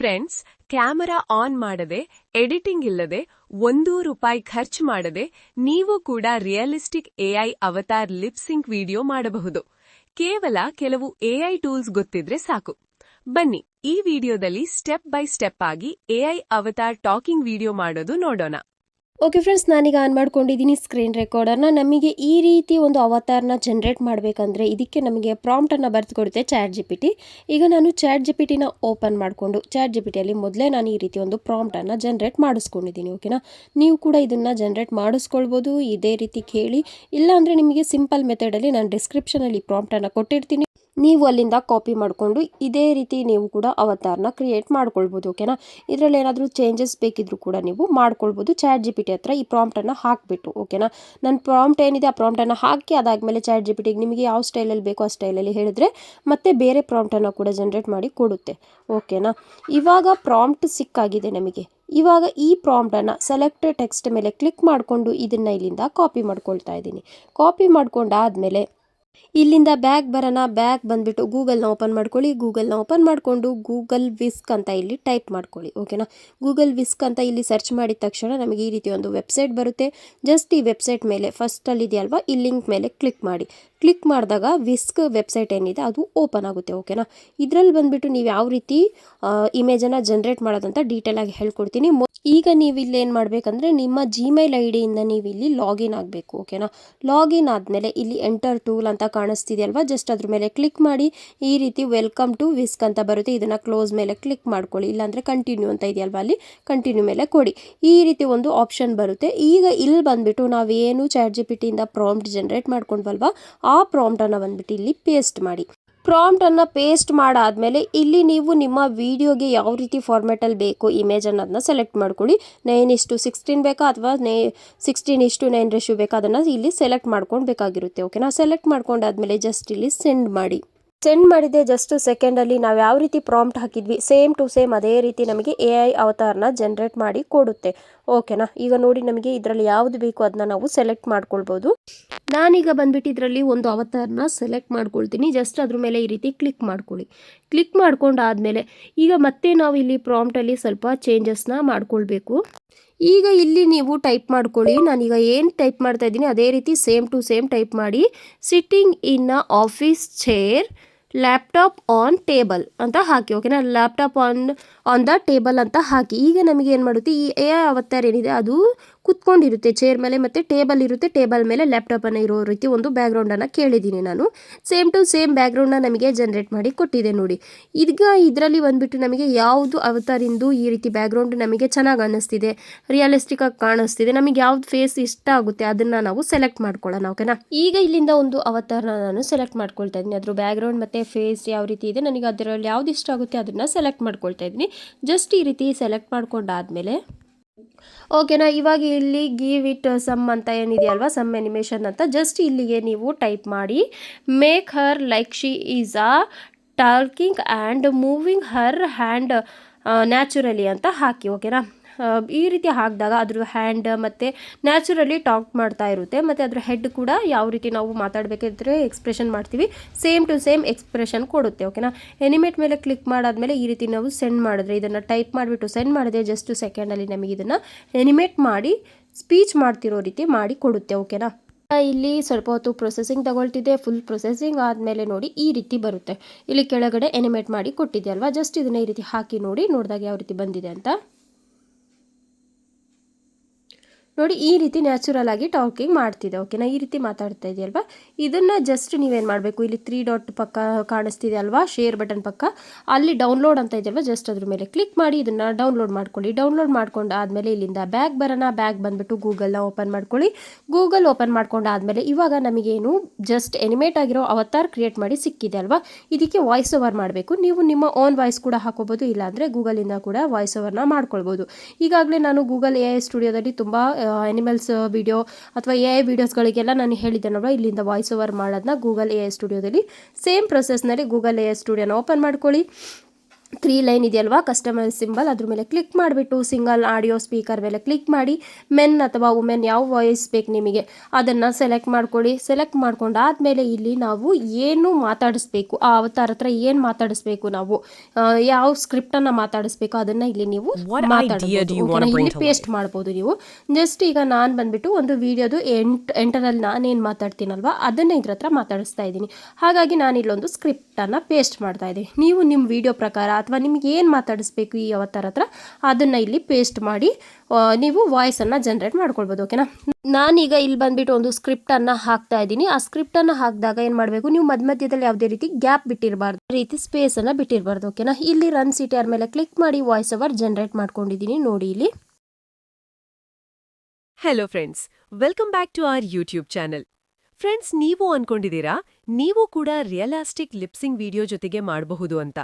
Friends, camera on ಮಾಡದೆ, editing ಇಲ್ಲದೆ, ₹1 ಖರ್ಚು ಮಾಡದೆ ನೀವು ಕೂಡ realistic AI avatar lip sync video ಮಾಡಬಹುದು. ಕೇವಲ ಕೆಲವು ಎಐ ಟೂಲ್ಸ್ ಗೊತ್ತಿದ್ರೆ ಸಾಕು. ಬನ್ನಿ, ಈ ವಿಡಿಯೋದಲ್ಲಿ ಸ್ಟೆಪ್ ಬೈ ಸ್ಟೆಪ್ ಆಗಿ ಎಐ ಅವತಾರ್ ಟಾಕಿಂಗ್ ವಿಡಿಯೋ ಮಾಡೋದು ನೋಡೋಣ. ಓಕೆ ಫ್ರೆಂಡ್ಸ್, ನಾನೀಗ ಆನ್ ಮಾಡ್ಕೊಂಡಿದ್ದೀನಿ ಸ್ಕ್ರೀನ್ ರೆಕಾರ್ಡರ್ನ. ನಮಗೆ ಈ ರೀತಿ ಒಂದು ಅವತಾರನ ಜನರೇಟ್ ಮಾಡಬೇಕಂದ್ರೆ ಇದಕ್ಕೆ ನಮಗೆ ಪ್ರಾಂಪ್ಟನ್ನು ಬರೆದು ಕೊಡುತ್ತೆ ಚಾಟ್ ಜಿ ಪಿ ಟಿ. ಈಗ ನಾನು ಚಾಟ್ ಜಿ ಪಿ ಟಿನ ಓಪನ್ ಮಾಡಿಕೊಂಡು ಚಾಟ್ ಜಿ ಪಿ ಟಿಯಲ್ಲಿ ಮೊದಲೇ ನಾನು ಈ ರೀತಿ ಒಂದು ಪ್ರಾಂಪ್ಟನ್ನು ಜನರೇಟ್ ಮಾಡಿಸ್ಕೊಂಡಿದ್ದೀನಿ. ಓಕೆನಾ, ನೀವು ಕೂಡ ಇದನ್ನು ಜನರೇಟ್ ಮಾಡಿಸ್ಕೊಳ್ಬೋದು ಇದೇ ರೀತಿ ಕೇಳಿ. ಇಲ್ಲಾಂದರೆ ನಿಮಗೆ ಸಿಂಪಲ್ ಮೆಥಡಲ್ಲಿ ನಾನು ಡಿಸ್ಕ್ರಿಪ್ಷನಲ್ಲಿ ಪ್ರಾಂಪ್ಟನ್ನು ಕೊಟ್ಟಿರ್ತೀನಿ, ನೀವು ಅಲ್ಲಿಂದ ಕಾಪಿ ಮಾಡಿಕೊಂಡು ಇದೇ ರೀತಿ ನೀವು ಕೂಡ ಅವತಾರನ ಕ್ರಿಯೇಟ್ ಮಾಡ್ಕೊಳ್ಬೋದು. ಓಕೆನಾ, ಇದರಲ್ಲಿ ಏನಾದರೂ ಚೇಂಜಸ್ ಬೇಕಿದ್ರೂ ಕೂಡ ನೀವು ಮಾಡ್ಕೊಳ್ಬೋದು ಚಾಟ್ ಜಿ ಪಿ ಟಿ ಹತ್ರ ಈ ಪ್ರಾಂಪ್ಟನ್ನು ಹಾಕಿಬಿಟ್ಟು. ಓಕೆನಾ, ನನ್ನ ಪ್ರಾಂಪ್ಟ್ ಏನಿದೆ ಆ ಪ್ರಾಂಪ್ಟನ್ನು ಹಾಕಿ ಅದಾದಮೇಲೆ ಚಾಟ್ ಜಿ ಪಿ ಟಿಗೆ ನಿಮಗೆ ಯಾವ ಸ್ಟೈಲಲ್ಲಿ ಬೇಕೋ ಆ ಸ್ಟೈಲಲ್ಲಿ ಹೇಳಿದ್ರೆ ಮತ್ತೆ ಬೇರೆ ಪ್ರಾಂಪ್ಟನ್ನು ಕೂಡ ಜನರೇಟ್ ಮಾಡಿ ಕೊಡುತ್ತೆ. ಓಕೆನಾ, ಇವಾಗ ಪ್ರಾಂಪ್ಟ್ ಸಿಕ್ಕಾಗಿದೆ ನಮಗೆ. ಇವಾಗ ಈ ಪ್ರಾಂಪ್ಟನ್ನು ಸೆಲೆಕ್ಟ್ ಟೆಕ್ಸ್ಟ್ ಮೇಲೆ ಕ್ಲಿಕ್ ಮಾಡಿಕೊಂಡು ಇದನ್ನು ಇಲ್ಲಿಂದ ಕಾಪಿ ಮಾಡ್ಕೊಳ್ತಾ ಇದ್ದೀನಿ. ಕಾಪಿ ಮಾಡ್ಕೊಂಡಾದಮೇಲೆ ಇಲ್ಲಿಂದ ಬ್ಯಾಕ್ ಬರೋಣ. ಬ್ಯಾಕ್ ಬಂದುಬಿಟ್ಟು ಗೂಗಲ್ನ ಓಪನ್ ಮಾಡ್ಕೊಳ್ಳಿ. ಗೂಗಲ್ನ ಓಪನ್ ಮಾಡಿಕೊಂಡು ಗೂಗಲ್ ವಿಸ್ಕ್ ಅಂತ ಇಲ್ಲಿ ಟೈಪ್ ಮಾಡ್ಕೊಳ್ಳಿ. ಓಕೆನಾ, ಗೂಗಲ್ ವಿಸ್ಕ್ ಅಂತ ಇಲ್ಲಿ ಸರ್ಚ್ ಮಾಡಿದ ತಕ್ಷಣ ನಮಗೆ ಈ ರೀತಿ ಒಂದು ವೆಬ್ಸೈಟ್ ಬರುತ್ತೆ. ಜಸ್ಟ್ ಈ ವೆಬ್ಸೈಟ್ ಮೇಲೆ ಫಸ್ಟಲ್ಲಿ ಇದೆಯಲ್ವಾ, ಈ ಲಿಂಕ್ ಮೇಲೆ ಕ್ಲಿಕ್ ಮಾಡಿ. ಕ್ಲಿಕ್ ಮಾಡಿದಾಗ ವಿಸ್ಕ್ ವೆಬ್ಸೈಟ್ ಏನಿದೆ ಅದು ಓಪನ್ ಆಗುತ್ತೆ. ಓಕೆನಾ, ಇದರಲ್ಲಿ ಬಂದುಬಿಟ್ಟು ನೀವು ಯಾವ ರೀತಿ ಇಮೇಜನ್ನು ಜನರೇಟ್ ಮಾಡೋದಂತ ಡೀಟೇಲಾಗಿ ಹೇಳ್ಕೊಡ್ತೀನಿ. ಈಗ ನೀವು ಇಲ್ಲಿ ಏನು ಮಾಡಬೇಕಂದ್ರೆ ನಿಮ್ಮ ಜಿಮೇಲ್ ಐ ಡಿಯಿಂದ ನೀವು ಇಲ್ಲಿ ಲಾಗಿನ್ ಆಗಬೇಕು. ಓಕೆನಾ, ಲಾಗಿನ್ ಆದಮೇಲೆ ಇಲ್ಲಿ ಎಂಟರ್ ಟೂಲ್ ಅಂತ ಕಾಣಿಸ್ತಿದೆಯಲ್ವಾ, ಜಸ್ಟ್ ಅದ್ರ ಮೇಲೆ ಕ್ಲಿಕ್ ಮಾಡಿ. ಈ ರೀತಿ ವೆಲ್ಕಮ್ ಟು ವಿಸ್ಕ್ ಅಂತ ಬರುತ್ತೆ. ಇದನ್ನು ಕ್ಲೋಸ್ ಮೇಲೆ ಕ್ಲಿಕ್ ಮಾಡ್ಕೊಳ್ಳಿ, ಇಲ್ಲಾಂದರೆ ಕಂಟಿನ್ಯೂ ಅಂತ ಇದೆಯಲ್ವಾ ಅಲ್ಲಿ ಕಂಟಿನ್ಯೂ ಮೇಲೆ ಕೊಡಿ. ಈ ರೀತಿ ಒಂದು ಆಪ್ಷನ್ ಬರುತ್ತೆ. ಈಗ ಇಲ್ಲಿ ಬಂದುಬಿಟ್ಟು ನಾವೇನು ಚಾಟ್ ಜಿ ಪಿ ಟಿಯಿಂದ ಪ್ರಾಂಪ್ಟ್ ಜನರೇಟ್ ಮಾಡ್ಕೊಂಡ್ವಲ್ವಾ ಆ ಪ್ರಾಂಪ್ಟನ್ನು ಬಂದುಬಿಟ್ಟು ಇಲ್ಲಿ ಪೇಸ್ಟ್ ಮಾಡಿ. ಪ್ರಾಂಪ್ಟನ್ನು ಪೇಸ್ಟ್ ಮಾಡಾದಮೇಲೆ ಇಲ್ಲಿ ನೀವು ನಿಮ್ಮ ವಿಡಿಯೋಗೆ ಯಾವ ರೀತಿ ಫಾರ್ಮ್ಯಾಟಲ್ಲಿ ಬೇಕು ಇಮೇಜ್ ಅನ್ನೋದನ್ನ ಸೆಲೆಕ್ಟ್ ಮಾಡ್ಕೊಳ್ಳಿ. 9:16 ಬೇಕಾ ಅಥವಾ 16:9 ರೇಷಿಯೋ ಬೇಕಾ ಅದನ್ನು ಇಲ್ಲಿ ಸೆಲೆಕ್ಟ್ ಮಾಡ್ಕೊಳ್ಬೇಕಾಗಿರುತ್ತೆ. ಓಕೆನಾ, ಸೆಲೆಕ್ಟ್ ಮಾಡ್ಕೊಂಡಾದ್ಮೇಲೆ ಜಸ್ಟ್ ಇಲ್ಲಿ ಸೆಂಡ್ ಮಾಡಿ. ಸೆಂಡ್ ಮಾಡಿದೆ ಜಸ್ಟ್ ಸೆಕೆಂಡಲ್ಲಿ ನಾವು ಯಾವ ರೀತಿ ಪ್ರಾಂಪ್ಟ್ ಹಾಕಿದ್ವಿ ಸೇಮ್ ಟು ಸೇಮ್ ಅದೇ ರೀತಿ ನಮಗೆ ಎ ಐ ಅವತಾರನ ಜನರೇಟ್ ಮಾಡಿ ಕೊಡುತ್ತೆ. ಓಕೆನಾ, ಈಗ ನೋಡಿ ನಮಗೆ ಇದರಲ್ಲಿ ಯಾವುದು ಬೇಕು ಅದನ್ನ ನಾವು ಸೆಲೆಕ್ಟ್ ಮಾಡ್ಕೊಳ್ಬೋದು. ನಾನೀಗ ಬಂದ್ಬಿಟ್ಟು ಇದರಲ್ಲಿ ಒಂದು ಅವತಾರನ ಸೆಲೆಕ್ಟ್ ಮಾಡ್ಕೊಳ್ತೀನಿ. ಜಸ್ಟ್ ಅದ್ರ ಮೇಲೆ ಈ ರೀತಿ ಕ್ಲಿಕ್ ಮಾಡ್ಕೊಳ್ಳಿ. ಕ್ಲಿಕ್ ಮಾಡ್ಕೊಂಡಾದ್ಮೇಲೆ ಈಗ ಮತ್ತೆ ನಾವು ಇಲ್ಲಿ ಪ್ರಾಂಪ್ಟಲ್ಲಿ ಸ್ವಲ್ಪ ಚೇಂಜಸ್ನ ಮಾಡ್ಕೊಳ್ಬೇಕು. ಈಗ ಇಲ್ಲಿ ನೀವು ಟೈಪ್ ಮಾಡ್ಕೊಳ್ಳಿ. ನಾನೀಗ ಏನು ಟೈಪ್ ಮಾಡ್ತಾ ಇದ್ದೀನಿ ಅದೇ ರೀತಿ ಸೇಮ್ ಟು ಸೇಮ್ ಟೈಪ್ ಮಾಡಿ. Sitting in a office chair, laptop on table ಅಂತ ಹಾಕಿ. ಓಕೆನಾ, ಲ್ಯಾಪ್ಟಾಪ್ ಆನ್ ದ ಟೇಬಲ್ ಅಂತ ಹಾಕಿ. ಈಗ ನಮಗೆ ಏನು ಮಾಡುತ್ತೆ, ಈ ಎ ಐ ಅವತಾರ ಏನಿದೆ ಅದು ಕುತ್ಕೊಂಡಿರುತ್ತೆ ಚೇರ್ ಮೇಲೆ, ಮತ್ತು ಟೇಬಲ್ ಇರುತ್ತೆ. ಟೇಬಲ್ ಮೇಲೆ ಲ್ಯಾಪ್ಟಾಪನ್ನು ಇರೋ ರೀತಿ ಒಂದು ಬ್ಯಾಕ್ಗ್ರೌಂಡನ್ನು ಕೇಳಿದ್ದೀನಿ ನಾನು. ಸೇಮ್ ಟು ಸೇಮ್ ಬ್ಯಾಕ್ಗ್ರೌಂಡನ್ನ ನಮಗೆ ಜನರೇಟ್ ಮಾಡಿ ಕೊಟ್ಟಿದೆ ನೋಡಿ. ಈಗ ಇದರಲ್ಲಿ ಬಂದುಬಿಟ್ಟು ನಮಗೆ ಯಾವುದು ಅವತಾರಿಂದು ಈ ರೀತಿ ಬ್ಯಾಕ್ಗ್ರೌಂಡ್ ನಮಗೆ ಚೆನ್ನಾಗಿ ಅನ್ನಿಸ್ತಿದೆ, ರಿಯಲಿಸ್ಟಿಕ್ ಆಗಿ ಕಾಣಿಸ್ತಿದೆ, ನಮಗೆ ಯಾವ್ದು ಫೇಸ್ ಇಷ್ಟ ಆಗುತ್ತೆ ಅದನ್ನು ನಾವು ಸೆಲೆಕ್ಟ್ ಮಾಡ್ಕೊಳ್ಳೋಣ. ಓಕೆನಾ, ಈಗ ಇಲ್ಲಿಂದ ಒಂದು ಅವತಾರನ ನಾನು ಸೆಲೆಕ್ಟ್ ಮಾಡ್ಕೊಳ್ತಾ ಇದ್ದೀನಿ. ಅದ್ರ ಬ್ಯಾಕ್ಗ್ರೌಂಡ್ ಮತ್ತು ಫೇಸ್ ಯಾವ ರೀತಿ ಇದೆ ನನಗೆ ಅದರಲ್ಲಿ ಯಾವ್ದು ಇಷ್ಟ ಆಗುತ್ತೆ ಅದನ್ನು ಸೆಲೆಕ್ಟ್ ಮಾಡ್ಕೊಳ್ತಾ ಇದ್ದೀನಿ. ಜಸ್ಟ್ ಈ ರೀತಿ ಸೆಲೆಕ್ಟ್ ಮಾಡ್ಕೊಂಡಾದ್ಮೇಲೆ ಓಕೆನಾ, ಇವಾಗ ಇಲ್ಲಿ ಗಿವ್ ಇಟ್ ಸಮ್ ಅಂತ ಏನಿದೆಯಲ್ವಾ, ಸಮ್ ಅನಿಮೇಷನ್ ಅಂತ ಜಸ್ಟ್ ಇಲ್ಲಿಗೆ ನೀವು ಟೈಪ್ ಮಾಡಿ. Make Har like she is a talking and moving her hand naturally ಅಂತ ಹಾಕಿ. ಓಕೆನಾ, ಈ ರೀತಿ ಹಾಕಿದಾಗ ಅದ್ರ ಹ್ಯಾಂಡ್ ಮತ್ತು ನ್ಯಾಚುರಲಿ ಟಾಕ್ ಮಾಡ್ತಾ ಇರುತ್ತೆ, ಮತ್ತು ಅದ್ರ ಹೆಡ್ ಕೂಡ ಯಾವ ರೀತಿ ನಾವು ಮಾತಾಡಬೇಕಾದ್ರೆ ಎಕ್ಸ್ಪ್ರೆಷನ್ ಮಾಡ್ತೀವಿ ಸೇಮ್ ಟು ಸೇಮ್ ಎಕ್ಸ್ಪ್ರೆಷನ್ ಕೊಡುತ್ತೆ. ಓಕೆನಾ, ಎನಿಮೇಟ್ ಮೇಲೆ ಕ್ಲಿಕ್ ಮಾಡಾದ್ಮೇಲೆ ಈ ರೀತಿ ನಾವು ಸೆಂಡ್ ಮಾಡಿದ್ರೆ, ಇದನ್ನು ಟೈಪ್ ಮಾಡಿಬಿಟ್ಟು ಸೆಂಡ್ ಮಾಡಿದ್ರೆ ಜಸ್ಟ್ ಸೆಕೆಂಡಲ್ಲಿ ನಮಗೆ ಇದನ್ನು ಎನಿಮೇಟ್ ಮಾಡಿ ಸ್ಪೀಚ್ ಮಾಡ್ತಿರೋ ರೀತಿ ಮಾಡಿ ಕೊಡುತ್ತೆ. ಓಕೆನಾ, ಇಲ್ಲಿ ಸ್ವಲ್ಪ ಹೊತ್ತು ಪ್ರೊಸೆಸಿಂಗ್ ತಗೊಳ್ತಿದೆ. ಫುಲ್ ಪ್ರೊಸೆಸಿಂಗ್ ಆದಮೇಲೆ ನೋಡಿ ಈ ರೀತಿ ಬರುತ್ತೆ. ಇಲ್ಲಿ ಕೆಳಗಡೆ ಎನಿಮೇಟ್ ಮಾಡಿ ಕೊಟ್ಟಿದೆ ಅಲ್ವಾ, ಜಸ್ಟ್ ಇದನ್ನು ಈ ರೀತಿ ಹಾಕಿ ನೋಡಿದಾಗ ಯಾವ ರೀತಿ ಬಂದಿದೆ ಅಂತ ನೋಡಿ. ಈ ರೀತಿ ನ್ಯಾಚುರಲ್ ಆಗಿ ಟಾಕಿಂಗ್ ಮಾಡ್ತಿದೆ. ಓಕೆನಾ, ಈ ರೀತಿ ಮಾತಾಡ್ತಾ ಇದೆಯಲ್ವಾ, ಇದನ್ನು ಜಸ್ಟ್ ನೀವೇನು ಮಾಡಬೇಕು, ಇಲ್ಲಿ 3 ಡಾಟ್ ಪಕ್ಕ ಕಾಣಿಸ್ತಿದೆ ಅಲ್ವಾ, ಶೇರ್ ಬಟನ್ ಪಕ್ಕ, ಅಲ್ಲಿ ಡೌನ್ಲೋಡ್ ಅಂತ ಇದೆಯಲ್ವಾ, ಜಸ್ಟ್ ಅದ್ರ ಮೇಲೆ ಕ್ಲಿಕ್ ಮಾಡಿ ಇದನ್ನು ಡೌನ್ಲೋಡ್ ಮಾಡ್ಕೊಳ್ಳಿ. ಡೌನ್ಲೋಡ್ ಮಾಡ್ಕೊಂಡು ಆದಮೇಲೆ ಇಲ್ಲಿಂದ ಬ್ಯಾಕ್ ಬರೋಣ. ಬ್ಯಾಕ್ ಬಂದುಬಿಟ್ಟು ಗೂಗಲ್ನ ಓಪನ್ ಮಾಡ್ಕೊಳ್ಳಿ. ಗೂಗಲ್ ಓಪನ್ ಮಾಡ್ಕೊಂಡಾದ್ಮೇಲೆ ಇವಾಗ ನಮಗೇನು ಜಸ್ಟ್ ಎನಿಮೇಟ್ ಆಗಿರೋ ಅವತಾರ್ ಕ್ರಿಯೇಟ್ ಮಾಡಿ ಸಿಕ್ಕಿದೆ ಅಲ್ವಾ, ಇದಕ್ಕೆ ವಾಯ್ಸ್ ಓವರ್ ಮಾಡಬೇಕು. ನೀವು ನಿಮ್ಮ ಓನ್ ವಾಯ್ಸ್ ಕೂಡ ಹಾಕೋಬೋದು, ಇಲ್ಲಾಂದರೆ ಗೂಗಲಿಂದ ಕೂಡ ವಾಯ್ಸ್ ಓವರ್ನ ಮಾಡ್ಕೊಳ್ಬೋದು. ಈಗಾಗಲೇ ನಾನು ಗೂಗಲ್ ಎ ಐ ಸ್ಟುಡಿಯೋದಲ್ಲಿ ತುಂಬ ಅನಿಮಲ್ಸ್ ವಿಡಿಯೋ ಅಥವಾ ಎ ಐ ವಿಡಿಯೋಸ್ಗಳಿಗೆಲ್ಲ ನಾನು ಹೇಳಿದ್ದೇನಲ್ವ, ಇಲ್ಲಿಂದ ವಾಯ್ಸ್ ಓವರ್ ಮಾಡೋದನ್ನ ಗೂಗಲ್ ಎ ಐ ಸ್ಟುಡಿಯೋದಲ್ಲಿ ಸೇಮ್ ಪ್ರೊಸೆಸ್ನಲ್ಲಿ ಗೂಗಲ್ ಎ ಐ ಸ್ಟುಡಿಯೋನ ಓಪನ್ ಮಾಡ್ಕೊಳ್ಳಿ. 3 ಲೈನ್ ಇದೆಯಲ್ವಾ ಕಸ್ಟಮೈಸ್ ಸಿಂಬಲ್, ಅದ್ರ ಮೇಲೆ ಕ್ಲಿಕ್ ಮಾಡಿಬಿಟ್ಟು ಸಿಂಗಲ್ ಆಡಿಯೋ ಸ್ಪೀಕರ್ ಮೇಲೆ ಕ್ಲಿಕ್ ಮಾಡಿ ಮೆನ್ ಅಥವಾ ವುಮೆನ್ ಯಾವ ವಾಯ್ಸ್ ಬೇಕು ನಿಮಗೆ ಅದನ್ನು ಸೆಲೆಕ್ಟ್ ಮಾಡ್ಕೊಳ್ಳಿ. ಸೆಲೆಕ್ಟ್ ಮಾಡ್ಕೊಂಡಾದ್ಮೇಲೆ ಇಲ್ಲಿ ನಾವು ಏನು ಮಾತಾಡಿಸ್ಬೇಕು, ಆ ಅವತಾರ ಹತ್ರ ಏನು ಮಾತಾಡಿಸ್ಬೇಕು, ನಾವು ಯಾವ ಸ್ಕ್ರಿಪ್ಟನ್ನು ಮಾತಾಡಿಸ್ಬೇಕು ಅದನ್ನು ಇಲ್ಲಿ ನೀವು ಇಲ್ಲಿ ಪೇಸ್ಟ್ ಮಾಡ್ಬೋದು. ನೀವು ಜಸ್ಟ್ ಈಗ ನಾನು ಬಂದ್ಬಿಟ್ಟು ಒಂದು ವಿಡಿಯೋದು ಎಂಟರಲ್ಲಿ ನಾನೇನು ಮಾತಾಡ್ತೀನಲ್ವಾ ಅದನ್ನು ಇದ್ರ ಹತ್ರ ಮಾತಾಡಿಸ್ತಾ ಇದ್ದೀನಿ. ಹಾಗಾಗಿ ನಾನು ಇಲ್ಲೊಂದು ಸ್ಕ್ರಿಪ್ಟನ್ನು ಪೇಸ್ಟ್ ಮಾಡ್ತಾ ಇದ್ದೀನಿ. ನೀವು ನಿಮ್ಮ ವಿಡಿಯೋ ಪ್ರಕಾರ ಅಥವಾ ನಿಮ್ಗೆ ಏನು ಮಾತಾಡಿಸ್ಬೇಕು ಈ ಅವತಾರ ಹತ್ರ ಅದನ್ನು ಇಲ್ಲಿ ಪೇಸ್ಟ್ ಮಾಡಿ ನೀವು ವಾಯ್ಸನ್ನು ಜನರೇಟ್ ಮಾಡ್ಕೊಳ್ಬೋದು. ಓಕೆನಾ, ನಾನೀಗ ಇಲ್ಲಿ ಬಂದ್ಬಿಟ್ಟು ಒಂದು ಸ್ಕ್ರಿಪ್ಟನ್ನು ಹಾಕ್ತಾ ಇದ್ದೀನಿ. ಆ ಸ್ಕ್ರಿಪ್ಟನ್ನು ಹಾಕಿದಾಗ ಏನು ಮಾಡಬೇಕು, ನೀವು ಮಧ್ಯದಲ್ಲಿ ಯಾವುದೇ ರೀತಿ ಗ್ಯಾಪ್ ಬಿಟ್ಟಿರಬಾರ್ದು, ರೀತಿ ಸ್ಪೇಸನ್ನು ಬಿಟ್ಟಿರಬಾರ್ದು. ಓಕೆನಾ, ಇಲ್ಲಿ ರನ್ ಸಿಟಿಆರ್ ಮೇಲೆ ಕ್ಲಿಕ್ ಮಾಡಿ ವಾಯ್ಸ್ ಓವರ್ ಜನರೇಟ್ ಮಾಡ್ಕೊಂಡಿದ್ದೀನಿ ನೋಡಿ ಇಲ್ಲಿ. Hello friends, welcome back to our YouTube channel. Friends, ನೀವು ಅನ್ಕೊಂಡಿದ್ದೀರಾ ನೀವು ಕೂಡ ರಿಯಲಾಸ್ಟಿಕ್ ಲಿಪ್ಸಿಂಗ್ ವಿಡಿಯೋ ಜೊತೆಗೆ ಮಾಡಬಹುದು ಅಂತ.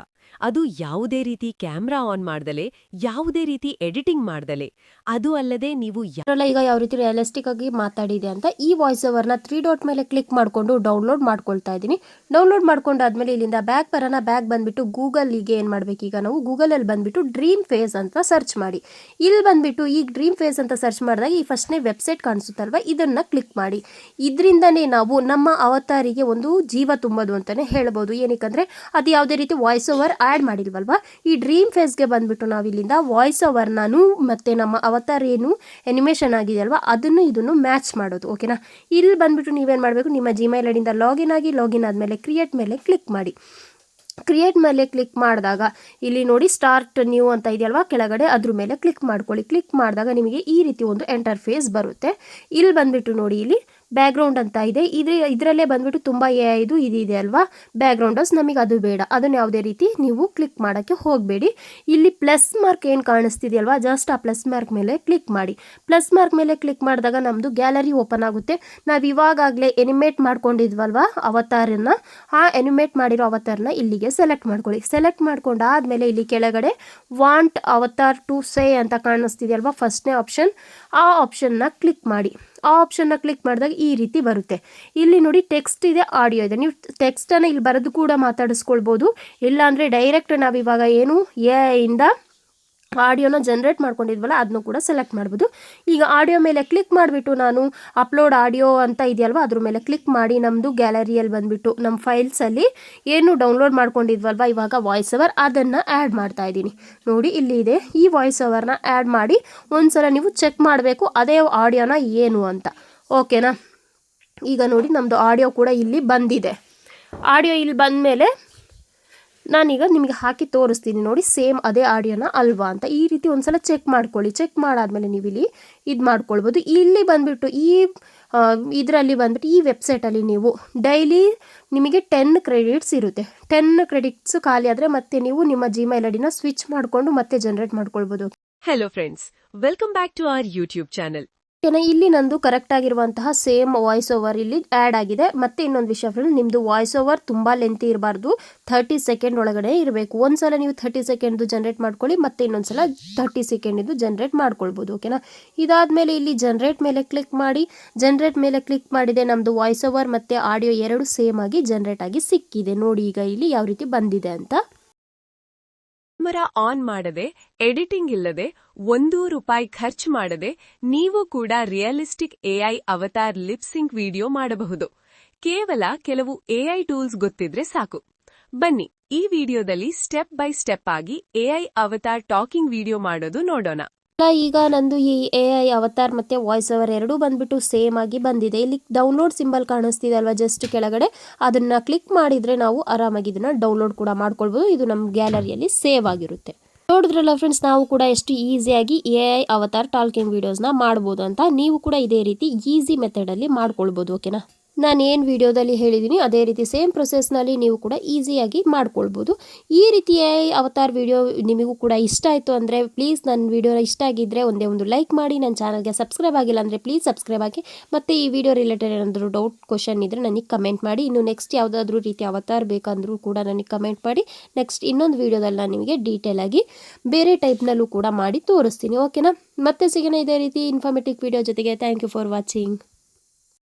ಅದು ಯಾವುದೇ ರೀತಿ ಕ್ಯಾಮ್ರಾ ಆನ್ ಮಾಡ್ದಲೆ, ಯಾವುದೇ ರೀತಿ ಎಡಿಟಿಂಗ್ ಮಾಡ್ದಲೆ, ಅದು ಅಲ್ಲದೆ ನೀವು ಈಗ ಯಾವ ರೀತಿ ರಿಯಲಿಸ್ಟಿಕ್ ಆಗಿ ಮಾತಾಡಿದೆ ಅಂತ ಈ ವಾಯ್ಸ್ ಓವರ್ನ 3 ಡಾಟ್ ಮೇಲೆ ಕ್ಲಿಕ್ ಮಾಡಿಕೊಂಡು ಡೌನ್ಲೋಡ್ ಮಾಡ್ಕೊಳ್ತಾ ಇದ್ದೀನಿ. ಡೌನ್ಲೋಡ್ ಮಾಡ್ಕೊಂಡಾದ್ಮೇಲೆ ಇಲ್ಲಿಂದ ಬ್ಯಾಕ್ ಬರೋಣ. ಬ್ಯಾಕ್ ಬಂದ್ಬಿಟ್ಟು ಗೂಗಲ್ಗೆ ಏನು ಮಾಡಬೇಕು, ಈಗ ನಾವು ಗೂಗಲಲ್ಲಿ ಬಂದ್ಬಿಟ್ಟು ಡ್ರೀಮ್ ಫೇಸ್ ಅಂತ ಸರ್ಚ್ ಮಾಡಿ. ಇಲ್ಲಿ ಬಂದ್ಬಿಟ್ಟು ಈ ಡ್ರೀಮ್ ಫೇಸ್ ಅಂತ ಸರ್ಚ್ ಮಾಡಿದಾಗ ಈ ಫಸ್ಟ್ನೇ ವೆಬ್ಸೈಟ್ ಕಾಣಿಸುತ್ತಲ್ವ, ಇದನ್ನ ಕ್ಲಿಕ್ ಮಾಡಿ. ಇದರಿಂದನೇ ನಾವು ನಮ್ಮ ಅವತಾರಿಗೆ ಒಂದು ಜೀವ ತುಂಬೋದು ಅಂತಾನೆ ಹೇಳ್ಬೋದು. ಏನಕ್ಕಂದ್ರೆ ಅದು ಯಾವುದೇ ರೀತಿ ವಾಯ್ಸ್ ಓವರ್ ಆ್ಯಡ್ ಮಾಡಿಲ್ವಲ್ವಾ. ಈ ಡ್ರೀಮ್ ಫೇಸ್ಗೆ ಬಂದ್ಬಿಟ್ಟು ನಾವು ಇಲ್ಲಿಂದ ವಾಯ್ಸ್ ಓವರ್ ನಾನು ಮತ್ತೆ ನಮ್ಮ ಅವತಾರ ಏನು ಅನಿಮೇಷನ್ ಆಗಿದೆ ಅಲ್ವಾ ಅದನ್ನು ಇದನ್ನು ಮ್ಯಾಚ್ ಮಾಡೋದು. ಓಕೆನಾ, ಇಲ್ಲಿ ಬಂದ್ಬಿಟ್ಟು ನೀವೇನು ಮಾಡಬೇಕು, ನಿಮ್ಮ ಜಿಮೇಲ್ ಐಡಿಯಿಂದ ಲಾಗಿನ್ ಆಗಿ, ಲಾಗಿನ್ ಆದಮೇಲೆ ಕ್ರಿಯೇಟ್ ಮೇಲೆ ಕ್ಲಿಕ್ ಮಾಡಿ. ಕ್ರಿಯೇಟ್ ಮೇಲೆ ಕ್ಲಿಕ್ ಮಾಡಿದಾಗ ಇಲ್ಲಿ ನೋಡಿ ಸ್ಟಾರ್ಟ್ ನ್ಯೂ ಅಂತ ಇದೆಯಲ್ವಾ ಕೆಳಗಡೆ, ಅದ್ರ ಮೇಲೆ ಕ್ಲಿಕ್ ಮಾಡ್ಕೊಳ್ಳಿ. ಕ್ಲಿಕ್ ಮಾಡಿದಾಗ ನಿಮಗೆ ಈ ರೀತಿ ಒಂದು ಇಂಟರ್ಫೇಸ್ ಬರುತ್ತೆ. ಇಲ್ಲಿ ಬಂದ್ಬಿಟ್ಟು ನೋಡಿ ಇಲ್ಲಿ ಬ್ಯಾಕ್ಗ್ರೌಂಡ್ ಅಂತ ಇದೆ. ಇದರಲ್ಲೇ ಬಂದ್ಬಿಟ್ಟು ತುಂಬ ಇದು ಇದೆ ಅಲ್ವಾ ಬ್ಯಾಕ್ಗ್ರೌಂಡರ್ಸ್, ನಮಗೆ ಅದು ಬೇಡ. ಅದನ್ನು ಯಾವುದೇ ರೀತಿ ನೀವು ಕ್ಲಿಕ್ ಮಾಡೋಕ್ಕೆ ಹೋಗಬೇಡಿ. ಇಲ್ಲಿ ಪ್ಲಸ್ ಮಾರ್ಕ್ ಏನು ಕಾಣಿಸ್ತಿದೆಯಲ್ವಾ, ಜಸ್ಟ್ ಆ ಪ್ಲಸ್ ಮಾರ್ಕ್ ಮೇಲೆ ಕ್ಲಿಕ್ ಮಾಡಿ. ಪ್ಲಸ್ ಮಾರ್ಕ್ ಮೇಲೆ ಕ್ಲಿಕ್ ಮಾಡಿದಾಗ ನಮ್ಮದು ಗ್ಯಾಲರಿ ಓಪನ್ ಆಗುತ್ತೆ. ನಾವು ಇವಾಗಲೇ ಎನಿಮೇಟ್ ಮಾಡ್ಕೊಂಡಿದ್ವಲ್ವಾ ಅವತಾರನ್ನ, ಆ ಎನಿಮೇಟ್ ಮಾಡಿರೋ ಅವತಾರನ ಇಲ್ಲಿಗೆ ಸೆಲೆಕ್ಟ್ ಮಾಡ್ಕೊಳ್ಳಿ. ಸೆಲೆಕ್ಟ್ ಮಾಡ್ಕೊಂಡಾದ್ಮೇಲೆ ಇಲ್ಲಿ ಕೆಳಗಡೆ ವಾಂಟ್ ಅವತಾರ್ ಟು ಸೇ ಅಂತ ಕಾಣಿಸ್ತಿದೆಯಲ್ವಾ ಫಸ್ಟ್ನೇ ಆಪ್ಷನ್, ಆ ಆಪ್ಷನ್ನ ಕ್ಲಿಕ್ ಮಾಡಿ. ಆ ಆಪ್ಷನ್ನ ಕ್ಲಿಕ್ ಮಾಡಿದಾಗ ಈ ರೀತಿ ಬರುತ್ತೆ. ಇಲ್ಲಿ ನೋಡಿ ಟೆಕ್ಸ್ಟ್ ಇದೆ, ಆಡಿಯೋ ಇದೆ. ನೀವು ಟೆಕ್ಸ್ಟನ್ನು ಇಲ್ಲಿ ಬರೆದು ಕೂಡ ಮಾತಾಡಿಸ್ಕೊಳ್ಬೋದು. ಇಲ್ಲಾಂದರೆ ಡೈರೆಕ್ಟ್ ನಾವು ಇವಾಗ ಏನು ಇಂದ ಆಡಿಯೋನ ಜನರೇಟ್ ಮಾಡ್ಕೊಂಡಿದ್ವಲ್ಲ ಅದನ್ನು ಕೂಡ ಸೆಲೆಕ್ಟ್ ಮಾಡ್ಬೋದು. ಈಗ ಆಡಿಯೋ ಮೇಲೆ ಕ್ಲಿಕ್ ಮಾಡಿಬಿಟ್ಟು ನಾನು ಅಪ್ಲೋಡ್ ಆಡಿಯೋ ಅಂತ ಇದೆಯಲ್ವ ಅದ್ರ ಮೇಲೆ ಕ್ಲಿಕ್ ಮಾಡಿ ನಮ್ಮದು ಗ್ಯಾಲರಿಯಲ್ಲಿ ಬಂದುಬಿಟ್ಟು ನಮ್ಮ ಫೈಲ್ಸಲ್ಲಿ ಏನು ಡೌನ್ಲೋಡ್ ಮಾಡ್ಕೊಂಡಿದ್ವಲ್ವ ಇವಾಗ ವಾಯ್ಸ್ ಓವರ್ ಅದನ್ನು ಆ್ಯಡ್ ಮಾಡ್ತಾ ಇದ್ದೀನಿ ನೋಡಿ. ಇಲ್ಲಿ ಇದೆ, ಈ ವಾಯ್ಸ್ ಓವರ್ನ ಆ್ಯಡ್ ಮಾಡಿ ಒಂದ್ಸಲ ನೀವು ಚೆಕ್ ಮಾಡಬೇಕು ಅದೇ ಆಡಿಯೋನ ಏನು ಅಂತ. ಓಕೆನಾ, ಈಗ ನೋಡಿ ನಮ್ಮದು ಆಡಿಯೋ ಕೂಡ ಇಲ್ಲಿ ಬಂದಿದೆ. ಆಡಿಯೋ ಇಲ್ಲಿ ಬಂದ ಮೇಲೆ ನಾನೀಗ ನಿಮಗೆ ಹಾಕಿ ತೋರಿಸ್ತೀನಿ ನೋಡಿ, ಸೇಮ್ ಅದೇ ಆಡಿಯೋನ ಅಲ್ವಾ ಅಂತ. ಈ ರೀತಿ ಒಂದ್ಸಲ ಚೆಕ್ ಮಾಡ್ಕೊಳ್ಳಿ. ಚೆಕ್ ಮಾಡಾದ್ಮೇಲೆ ನೀವು ಇಲ್ಲಿ ಇದು ಮಾಡ್ಕೊಳ್ಬೋದು. ಇಲ್ಲಿ ಬಂದುಬಿಟ್ಟು ಇದರಲ್ಲಿ ಬಂದುಬಿಟ್ಟು ಈ ವೆಬ್ಸೈಟಲ್ಲಿ ನೀವು ಡೈಲಿ ನಿಮಗೆ 10 ಕ್ರೆಡಿಟ್ಸ್ ಇರುತ್ತೆ. 10 ಕ್ರೆಡಿಟ್ಸ್ ಖಾಲಿ ಆದರೆ ಮತ್ತೆ ನೀವು ನಿಮ್ಮ ಜಿಮೇಲ್ ಐಡಿನ ಸ್ವಿಚ್ ಮಾಡಿಕೊಂಡು ಮತ್ತೆ ಜನರೇಟ್ ಮಾಡ್ಕೊಳ್ಬೋದು. Hello friends, welcome back to our YouTube channel. ಇಲ್ಲಿ ನಂದು ಕರೆಕ್ಟ್ ಆಗಿರುವಂತಹ ಸೇಮ್ ವಾಯ್ಸ್ ಓವರ್ ಇಲ್ಲಿ ಆ್ಯಡ್ ಆಗಿದೆ. ಮತ್ತೆ ಇನ್ನೊಂದು ವಿಷಯ ಫ್ರೆಂಡ್, ನಿಮ್ಮದು ವಾಯ್ಸ್ ಓವರ್ ತುಂಬ ಲೆಂತಿ ಇರಬಾರ್ದು, 30 ಸೆಕೆಂಡ್ ಒಳಗಡೆ ಇರಬೇಕು. ಒಂದ್ಸಲ ನೀವು 30 ಸೆಕೆಂಡ್ದು ಜನರೇಟ್ ಮಾಡ್ಕೊಳ್ಳಿ, ಮತ್ತೆ ಇನ್ನೊಂದ್ಸಲ 30 ಸೆಕೆಂಡಿದು ಜನರೇಟ್ ಮಾಡ್ಕೊಳ್ಬೋದು. ಓಕೆನಾ, ಇದಾದಮೇಲೆ ಇಲ್ಲಿ ಜನರೇಟ್ ಮೇಲೆ ಕ್ಲಿಕ್ ಮಾಡಿ. ಜನರೇಟ್ ಮೇಲೆ ಕ್ಲಿಕ್ ಮಾಡಿದೆ, ನಮ್ಮದು ವಾಯ್ಸ್ ಓವರ್ ಮತ್ತು ಆಡಿಯೋ ಎರಡು ಸೇಮ್ ಆಗಿ ಜನರೇಟ್ ಆಗಿ ಸಿಕ್ಕಿದೆ ನೋಡಿ. ಈಗ ಇಲ್ಲಿ ಯಾವ ರೀತಿ ಬಂದಿದೆ ಅಂತ. ಕ್ಯಾಮರಾ ಆನ್ ಮಾಡದೆ, ಎಡಿಟಿಂಗ್ ಇಲ್ಲದೆ, ₹1 ಖರ್ಚು ಮಾಡದೆ ನೀವು ಕೂಡ realistic AI avatar lip sync video ಮಾಡಬಹುದು. ಕೇವಲ ಕೆಲವು ಎಐ ಟೂಲ್ಸ್ ಗೊತ್ತಿದ್ರೆ ಸಾಕು. ಬನ್ನಿ ಈ ವಿಡಿಯೋದಲ್ಲಿ ಸ್ಟೆಪ್ ಬೈ ಸ್ಟೆಪ್ ಆಗಿ ಎಐ ಅವತಾರ್ ಟಾಕಿಂಗ್ ವಿಡಿಯೋ ಮಾಡೋದು ನೋಡೋಣ. ಈಗ ನಂದು ಈ AI ಅವತಾರ್ ಮತ್ತು ವಾಯ್ಸ್ ಓವರ್ ಎರಡೂ ಬಂದ್ಬಿಟ್ಟು ಸೇಮ್ ಆಗಿ ಬಂದಿದೆ. ಇಲ್ಲಿ ಡೌನ್ಲೋಡ್ ಸಿಂಬಲ್ ಕಾಣಿಸ್ತಿದೆ ಅಲ್ವಾ ಜಸ್ಟ್ ಕೆಳಗಡೆ, ಅದನ್ನು ಕ್ಲಿಕ್ ಮಾಡಿದರೆ ನಾವು ಆರಾಮಾಗಿ ಇದನ್ನು ಡೌನ್ಲೋಡ್ ಕೂಡ ಮಾಡ್ಕೊಳ್ಬೋದು. ಇದು ನಮ್ಮ ಗ್ಯಾಲರಿಯಲ್ಲಿ ಸೇವ್ ಆಗಿರುತ್ತೆ. ನೋಡಿದ್ರಲ್ಲ ಫ್ರೆಂಡ್ಸ್, ನಾವು ಕೂಡ ಎಷ್ಟು ಈಸಿಯಾಗಿ AI ಅವತಾರ್ ಟಾಕಿಂಗ್ ವಿಡಿಯೋಸ್ನ ಮಾಡ್ಬೋದು ಅಂತ. ನೀವು ಕೂಡ ಇದೇ ರೀತಿ ಈಸಿ ಮೆಥಡಲ್ಲಿ ಮಾಡ್ಕೊಳ್ಬೋದು. ಓಕೆನಾ, ನಾನು ಏನು ವಿಡಿಯೋದಲ್ಲಿ ಹೇಳಿದ್ದೀನಿ ಅದೇ ರೀತಿ ಸೇಮ್ ಪ್ರೊಸೆಸ್ನಲ್ಲಿ ನೀವು ಕೂಡ ಈಸಿಯಾಗಿ ಮಾಡ್ಕೊಳ್ಬೋದು. ಈ ರೀತಿ ಅವತಾರ್ ವಿಡಿಯೋ ನಿಮಗೂ ಕೂಡ ಇಷ್ಟ ಆಯಿತು ಅಂದರೆ ಪ್ಲೀಸ್ ನನ್ನ ವಿಡಿಯೋನ ಇಷ್ಟ ಆಗಿದ್ದರೆ ಒಂದೇ ಒಂದು ಲೈಕ್ ಮಾಡಿ. ನನ್ನ ಚಾನಲ್ಗೆ ಸಬ್ಸ್ಕ್ರೈಬ್ ಆಗಿಲ್ಲ ಅಂದರೆ ಪ್ಲೀಸ್ ಸಬ್ಸ್ಕ್ರೈಬ್ ಆಗಿ. ಮತ್ತು ಈ ವಿಡಿಯೋ ರಿಲೇಟೆಡ್ ಏನಾದರೂ ಡೌಟ್ ಕ್ವಶನ್ ಇದ್ದರೆ ನನಗೆ ಕಮೆಂಟ್ ಮಾಡಿ. ಇನ್ನು ನೆಕ್ಸ್ಟ್ ಯಾವುದಾದ್ರೂ ರೀತಿ ಅವತಾರ್ ಬೇಕಂದ್ರೂ ಕೂಡ ನನಗೆ ಕಮೆಂಟ್ ಮಾಡಿ. ನೆಕ್ಸ್ಟ್ ಇನ್ನೊಂದು ವಿಡಿಯೋದಲ್ಲಿ ನಾನು ನಿಮಗೆ ಡೀಟೇಲ್ ಆಗಿ ಬೇರೆ ಟೈಪ್ನಲ್ಲೂ ಕೂಡ ಮಾಡಿ ತೋರಿಸ್ತೀನಿ. ಓಕೆನಾ, ಮತ್ತೆ ಸಿಗೋಣ ಇದೇ ರೀತಿ ಇನ್ಫಾರ್ಮೇಟಿವ್ ವಿಡಿಯೋ ಜೊತೆಗೆ. Thank you for watching.